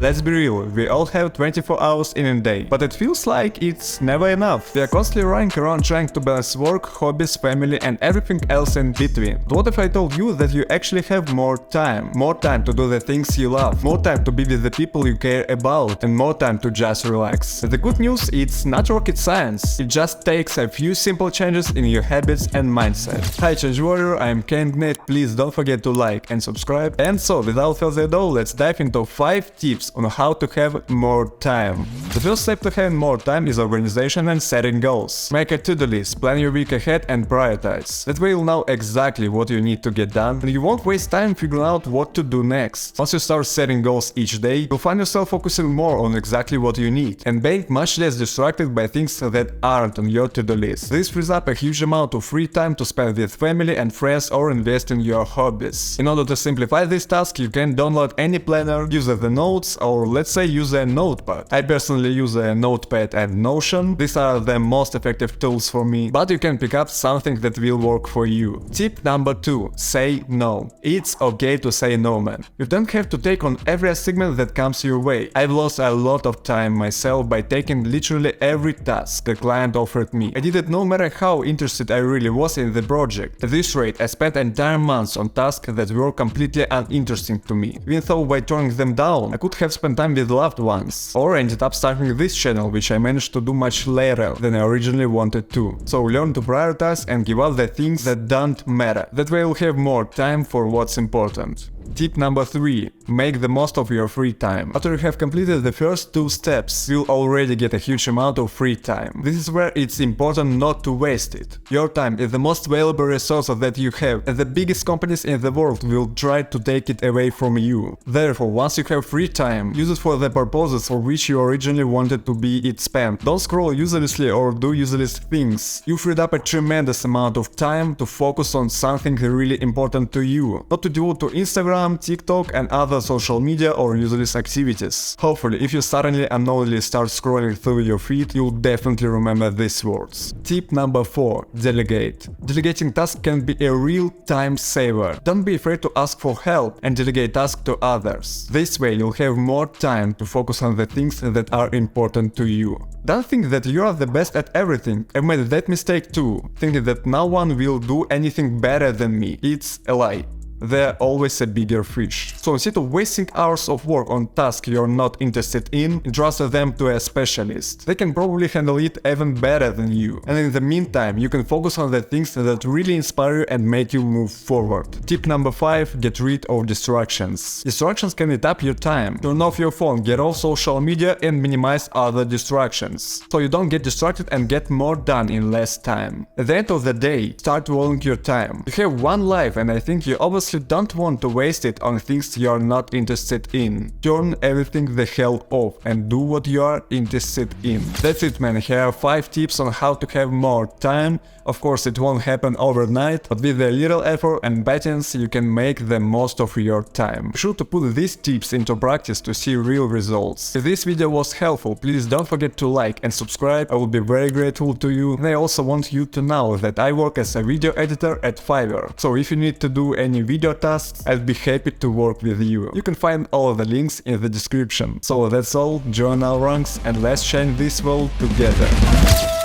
Let's be real, we all have 24 hours in a day, but it feels like it's never enough. We are constantly running around trying to balance work, hobbies, family and everything else in between. But what if I told you that you actually have more time? More time to do the things you love, more time to be with the people you care about, and more time to just relax. The good news, it's not rocket science. It just takes a few simple changes in your habits and mindset. Hi Change Warrior, I'm Delegate. Please don't forget to like and subscribe. And so, without further ado, let's dive into 5 tips on how to have more time. The first step to having more time is organization and setting goals. Make a to-do list, plan your week ahead and prioritize. That way you'll know exactly what you need to get done and you won't waste time figuring out what to do next. Once you start setting goals each day, you'll find yourself focusing more on exactly what you need and being much less distracted by things that aren't on your to-do list. This frees up a huge amount of free time to spend with family and friends or invest in your hobbies. In order to simplify this task, you can download any planner, use the notes, or let's say use a notepad. I personally use a notepad and Notion. These are the most effective tools for me, but you can pick up something that will work for you. Tip number 2. Say no. It's okay to say no, man. You don't have to take on every assignment that comes your way. I've lost a lot of time myself by taking literally every task the client offered me. I did it no matter how interested I really was in the project. At this rate, I spent entire months on tasks that were completely uninteresting to me. Even though by turning them down, I could have spent time with loved ones, or ended up starting this channel, which I managed to do much later than I originally wanted to. So learn to prioritize and give up the things that don't matter. That way you'll have more time for what's important. Tip number 3. Make the most of your free time. After you have completed the first 2 steps, you'll already get a huge amount of free time. This is where it's important not to waste it. Your time is the most valuable resource that you have, and the biggest companies in the world will try to take it away from you. Therefore, once you have free time, use it for the purposes for which you originally wanted to be it spent. Don't scroll uselessly or do useless things. You freed up a tremendous amount of time to focus on something really important to you, not to devote to Instagram, TikTok and other social media or useless activities. Hopefully, if you suddenly unknowingly start scrolling through your feed, you'll definitely remember these words. Tip number 4. Delegate. Delegating tasks can be a real time saver. Don't be afraid to ask for help and delegate tasks to others. This way, you'll have more time to focus on the things that are important to you. Don't think that you are the best at everything. I've made that mistake too, thinking that no one will do anything better than me. It's a lie. They're always a bigger fish. So instead of wasting hours of work on tasks you're not interested in, entrust them to a specialist. They can probably handle it even better than you. And in the meantime, you can focus on the things that really inspire you and make you move forward. Tip number 5. Get rid of distractions. Distractions can eat up your time. Turn off your phone, get off social media and minimize other distractions, so you don't get distracted and get more done in less time. At the end of the day, start valuing your time. You have one life and I think you obviously don't want to waste it on things you are not interested in. Turn everything the hell off and do what you are interested in. That's it, man. Here are 5 tips on how to have more time. Of course, it won't happen overnight, but with a little effort and patience, you can make the most of your time. Be sure to put these tips into practice to see real results. If this video was helpful, please don't forget to like and subscribe. I will be very grateful to you. And I also want you to know that I work as a video editor at Fiverr. So if you need to do any video tasks, I'd be happy to work with you. You can find all of the links in the description. So that's all, join our ranks and let's change this world together.